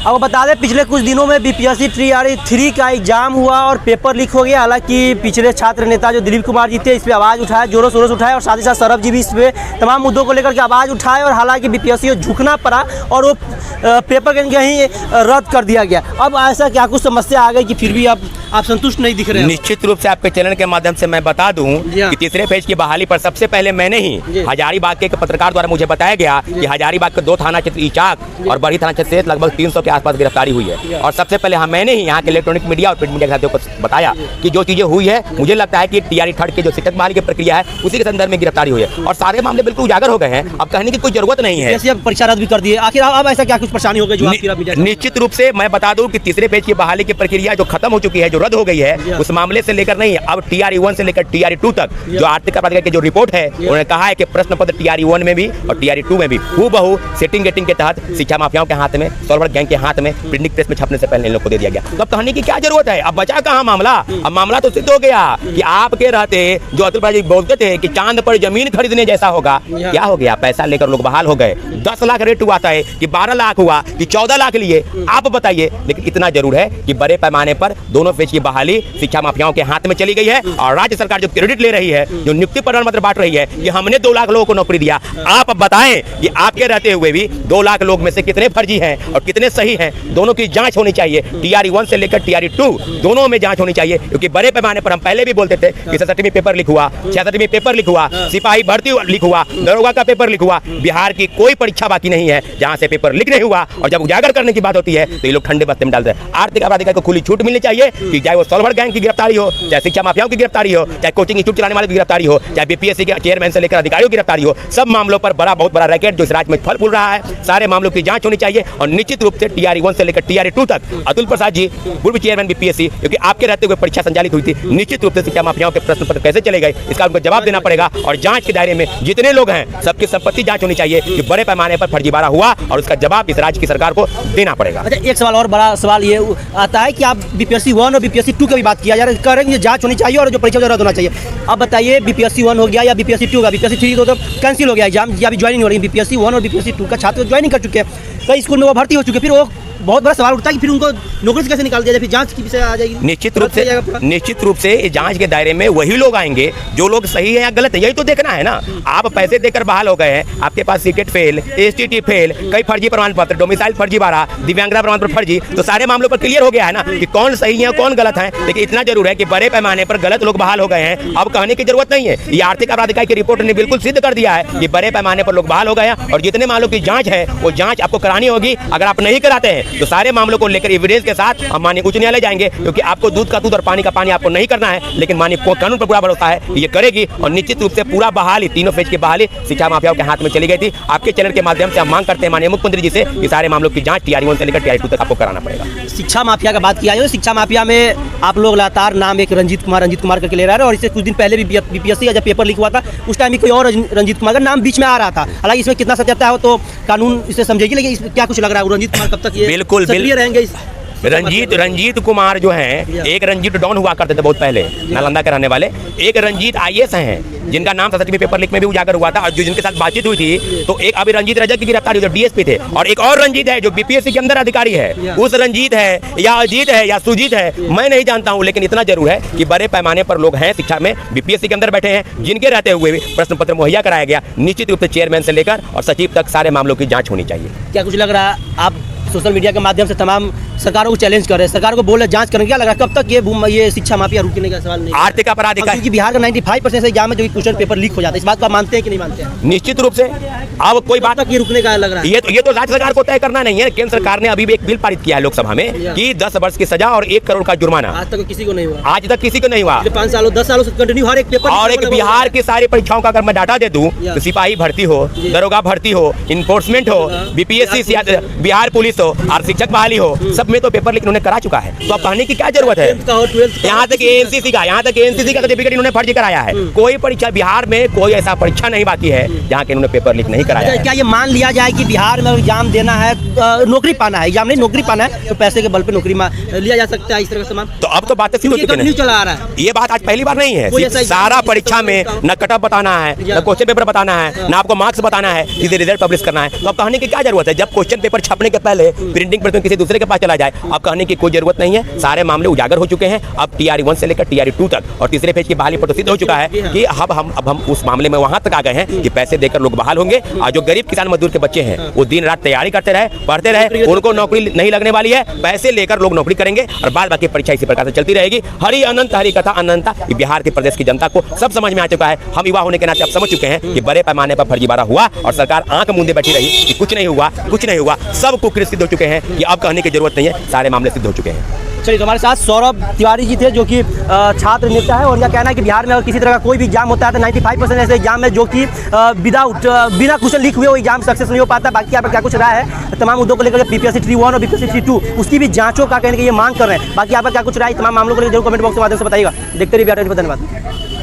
अब बता दें पिछले कुछ दिनों में बीपीएससी TRE 3 का एग्जाम हुआ और पेपर लीक हो गया। हालांकि पिछले छात्र नेता जो दिलीप कुमार जी थे इस पर आवाज़ उठाया, जोरों शोरों से उठाया और साथ ही साथ सौरभ जी भी इस पर तमाम मुद्दों को लेकर के आवाज़ उठाए और हालांकि बीपीएससी को झुकना पड़ा और वो पेपर कहीं रद्द कर दिया गया। अब ऐसा क्या कुछ समस्या आ गई कि फिर भी आप संतुष्ट नहीं दिख रहे हैं? निश्चित रूप से आपके चैनल के माध्यम से मैं बता दूं कि तीसरे फेज की बहाली पर सबसे पहले मैंने ही हजारीबाग के पत्रकार द्वारा मुझे बताया गया कि हजारीबाग के 2 थाना क्षेत्र ईचाक और बड़ी थाना क्षेत्र से लगभग 300 के आसपास गिरफ्तारी हुई है। और सबसे पहले मैंने ही यहाँ के इलेक्ट्रॉनिक मीडिया और प्रिंट मीडिया के साथियों को बताया कि जो चीजें हुई है मुझे लगता है कि TRE 3 के जो शिक्षक बहाली की प्रक्रिया है उसी के संदर्भ में गिरफ्तारी हुई है और सारे मामले बिल्कुल उजागर हो गए हैं। अब कहने की कोई जरूरत नहीं है। जैसे अब परीक्षा रद्द भी कर दी है, आखिर अब ऐसा क्या कुछ परेशानी हो गई? निश्चित रूप से मैं बता दूं कि तीसरे फेज की बहाली की प्रक्रिया जो खत्म हो चुकी है, जो रद्द हो गई है, उस मामले से लेकर नहीं, अब TRE 1 से लेकर TRE 2 तक जो आर्थिक अपराध की जो रिपोर्ट है उन्होंने कहा है कि प्रश्न पत्र TRE 1 में भी और TRE 2 में भी हूबहू सेटिंग गेटिंग के तहत शिक्षा माफियाओं के हाथ में, सॉल्वर गैंग के हाथ में प्रिंटिंग प्रेस में छपने से पहले इन लोग को दे दिया गया। तो अब कहने की क्या जरूरत है? अब बचा कहाँ मामला? अब मामला तो सिद्ध हो गया कि आपके रहते जो अतुल भाई बोलते थे कि चांद पर जमीन खरीदने जैसा होगा, क्या हो गया? पैसा लेकर लोग बहाल हो गए। 10 लाख रेट हुआ था कि 12 लाख हुआ कि 14 लाख लिए, आप बताइए। लेकिन इतना जरूर है कि बड़े पैमाने पर दोनों फेज की बहाली शिक्षा माफियाओं के हाथ में चली गई है और राज्य सरकार जो क्रेडिट ले रही है, जो नियुक्ति प्रमाण पत्र बांट रही है कि हमने 2 लाख लोगों को नौकरी दिया। आप बताएं कि आपके रहते हुए भी 2 लाख लोग में से कितने फर्जी हैं और कितने सही हैं? दोनों की जांच होनी चाहिए। TRE 1 से लेकर TRE 2 दोनों में जांच होनी चाहिए, क्योंकि बड़े पैमाने पर हम पहले भी बोलते थे कि 67वीं पेपर लीक हुआ, 66वीं पेपर लीक हुआ, सिपाही भर्ती लीक हुआ, दरोगा का पेपर लीक हुआ। बिहार की कोई परीक्षा बाकी नहीं है जहां से पेपर लीक नहीं हुआ। और जब उजागर करने की बात होती है तो ये लोग ठंडे बस्ते में डालते हैं। आर्थिक अपराधियों को खुली छूट मिलनी चाहिए कि चाहे वो सॉल्वर गैंग की गिरफ्तारी हो, चाहे शिक्षा माफियाओं की गिरफ्तारी हो, चाहे कोचिंग इंस्टीट्यूट चलाने वाले की गिरफ्तारी हो, चाहे बीपीएससी के चेयरमैन से लेकर अधिकारियों की गिरफ्तारी हो। सब मामलों पर बहुत बड़ा रैकेट जो इस राज्य में फल फूल रहा है, सारे मामलों की जांच होनी चाहिए। और निश्चित रूप से TRE 1 से लेकर TRE 2 तक अतुल प्रसाद जी पूर्व चेयरमैन बीपीएससी, क्योंकि आपके रहते हुए परीक्षा संचालित हुई थी, निश्चित रूप से शिक्षा माफियाओं के प्रश्न पत्र कैसे चले गए इसका उनको जवाब देना पड़ेगा। और जांच के दायरे में जितने लोग हैं सबकी संपत्ति जांच होनी चाहिए कि बड़े पैमाने पर फर्जीवाड़ा हुआ और उसका जवाब इस राज्य की सरकार को देना पड़ेगा। अच्छा, एक सवाल और बड़ा सवाल ये आता है कि आप BPSC 1 और BPSC 2 की भी बात किया जा रहा है, करेंगे जांच होनी चाहिए और जो परीक्षा रद्द होना चाहिए। अब बताइए BPSC 1 हो गया या BPSC 2 होगा? BPSC 3 तो कैंसिल हो गया एग्जाम, या अभी ज्वाइनिंग हो रही है। BPSC 1 और BPSC 2 का छात्र ज्वाइनिंग कर चुके हैं, कई स्कूल में वो भर्ती हो चुके हैं। फिर वो बहुत बड़ा सवाल उठता है कि फिर उनको नौकरी से कैसे निकाल दिया जाए? फिर जांच की विषय आ जाएगी। निश्चित रूप से जांच के दायरे में वही लोग आएंगे जो लोग सही है या गलत है, यही तो देखना है ना। आप पैसे देकर बहाल हो गए हैं, आपके पास सीटेट फेल, STT फेल, कई फर्जी प्रमाण पत्र, डोमिसाइल फर्जीवाड़ा, दिव्यांगता प्रमाण पत्र फर्जी, तो सारे मामलों पर क्लियर हो गया है ना कि कौन सही है कौन गलत है। लेकिन इतना जरूर है कि बड़े पैमाने पर गलत लोग बहाल हो गए हैं। अब कहने की जरूरत नहीं है, ये आर्थिक अपराध इकाई की रिपोर्ट ने बिल्कुल सिद्ध कर दिया है कि बड़े पैमाने पर लोग बहाल हो गए हैं। और जितने मामलों की जांच है वो जांच आपको करानी होगी। अगर आप नहीं कराते हैं तो सारे मामलों को लेकर एविडेंस के साथ हम माननीय उच्च न्यायालय जाएंगे, क्योंकि आपको दूध का दूध और पानी का पानी आपको नहीं करना है। लेकिन माननीय कानून पर पूरा भरोसा है कि ये करेगी। और निश्चित रूप से पूरा बहाली, तीनों फेज की बहाली शिक्षा माफियाओं के हाथ में चली गई थी। आपके चैनल के माध्यम से हम मांग करते हैं माननीय मुख्यमंत्री जी से कि सारे मामलों की जांच TRE 1 से लेकर TRE 2 तक आपको कराना पड़ेगा। शिक्षा माफिया का बात किया है, शिक्षा माफिया में आप लोग लगातार नाम एक रंजीत कुमार करके ले रहे हैं और इससे कुछ दिन पहले भी BPSC का जब पेपर लीक हुआ था उस टाइम भी कोई और रंजीत कुमार का नाम बीच में आ रहा था। हालांकि इसमें कितना सत्यता है तो कानून इसे समझेगी, लेकिन क्या कुछ लग रहा है रंजीत कुमार कब तक ये बिल्कुल रहेंगे? रंजीत कुमार जो हैं, एक रंजीत डॉन हुआ करते थे बहुत पहले, नालंदा के रहने वाले। एक रंजीत IAS हैं जिनका नाम 67वीं पेपर लीक में भी उजागर हुआ था और जो जिनके साथ बातचीत हुई थी। तो एक अभी रंजीत रजक की गिरफ्तारी हुई, DSP थे। और एक और रंजीत है जो BPSC के अंदर अधिकारी है। उस रंजीत है या अजीत है या सुजीत है, मैं नहीं जानता हूं। लेकिन इतना जरूर है कि बड़े पैमाने पर लोग हैं शिक्षा में, BPSC के अंदर बैठे हैं, जिनके रहते हुए भी प्रश्न पत्र मुहैया कराया गया। निश्चित रूप से चेयरमैन से लेकर और सचिव तक सारे मामलों की जाँच होनी चाहिए। क्या कुछ लग रहा है? आप सोशल मीडिया के माध्यम से तमाम सरकारों को चैलेंज कर रहे हैं, सरकार को बोल रहे जांच करेंगे, क्या लग रहा है कब तक ये शिक्षा माफिया रुकने का सवाल नहीं? आर्थिक अपराध इकाई, क्योंकि बिहार का 95% से एग्जाम में जो क्वेश्चन पेपर लीक हो जाता है, इस बात को आप मानते हैं कि नहीं मानते हैं? निश्चित रूप से। अब कोई बात तक ये रुकने का लग रहा है, ये तो राज्य सरकार को तय करना नहीं है। केंद्र सरकार ने अभी भी एक बिल पारित किया है लोकसभा में कि 10 वर्ष की सजा और 1 करोड़ का जुर्माना। आज तक किसी को नहीं हुआ, आज तक किसी को नहीं हुआ। 5 सालों 10 सालों से कंटिन्यू हर एक पेपर। और एक बिहार की सारी परीक्षाओं का अगर मैं डाटा दे दूं तो सिपाही भर्ती हो, दरोगा भर्ती हो, इन्फोर्समेंट हो, BPSC, बिहार पुलिस हो और शिक्षक बहाली हो, सब में तो पेपर लीक इन्होंने करा चुका है, तो अब कहने की क्या जरूरत है। यहाँ तक एनसीसी का सर्टिफिकेट इन्होंने फर्जी कराया है। कोई परीक्षा बिहार में कोई ऐसा परीक्षा नहीं बाकी है जहाँ के इन्होंने पेपर लीक नहीं कराया है। क्या ये मान लिया जाए कि बिहार में एग्जाम देना है, नौकरी पाना है, एग्जाम नहीं नौकरी पाना है, तो पैसे के बल पे नौकरी लिया जा सकता है इस तरह का सामान? तो अब तो बातें सिद्ध हो चुकी हैं। चला आ रहा है ये बात आज पहली बार नहीं है। सारा परीक्षा में न कटअप बताना है, न क्वेश्चन पेपर बताना है, न आपको मार्क्स बताना है, सीधे रिजल्ट पब्लिश करना है। तो अब कहने की क्या जरूरत है। जब क्वेश्चन पेपर छपने के पहले प्रिंटिंग पर किसी दूसरे के पास चला जाए, अब कहने की कोई जरूरत नहीं है। सारे मामले उजागर हो चुके हैं। अब TRE 1 से लेकर TRE 2 तक और तीसरे पेज की बहाली पर तो सिद्ध हो चुका है कि अब हम उस मामले में वहां तक आ गए हैं कि पैसे देकर लोग बहाल होंगे। और जो गरीब किसान मजदूर के बच्चे हैं वो दिन रात तैयारी करते रहे, पढ़ते रहे, उनको नौकरी नहीं लगने वाली है, पैसे लेकर लोग नौकरी करेंगे और बाद बाकी परीक्षा इसी प्रकार से चलती रहेगी। हरि अनंत हरि कथा अनंता। बिहार के प्रदेश की जनता को सब समझ में आ चुका है। हम युवा होने के नाते अब समझ चुके हैं कि बड़े पैमाने पर फर्जीवाड़ा हुआ और सरकार आंख मूंदे बैठी रही कि कुछ नहीं हुआ, कुछ नहीं हुआ। सब कुकृत सिद्ध हो चुके हैं कि अब कहने की जरूरत नहीं है, सारे मामले सिद्ध हो चुके हैं। चलिए, तो हमारे साथ सौरभ तिवारी जी थे जो कि छात्र नेता है, और इनका कहना है कि बिहार में अगर किसी तरह का कोई भी एग्जाम होता है तो 95% ऐसे एग्जाम है जो कि बिना क्वेश्चन लीक हुए वो एग्जाम सक्सेस नहीं हो पाता। बाकी यहाँ पर क्या कुछ राय है तमाम मुद्दों को लेकर, BPSC Tree 1 और BPSC Tree 2 उसकी भी जांचों का कहने की ये मांग कर रहे हैं। बाकी यहाँ पर क्या कुछ राय तमाम मामलों को लेकर जरूर कमेंट बॉक्स के माध्यम से बताइएगा। देखते रहिए बिहार टाइम्स पर। धन्यवाद।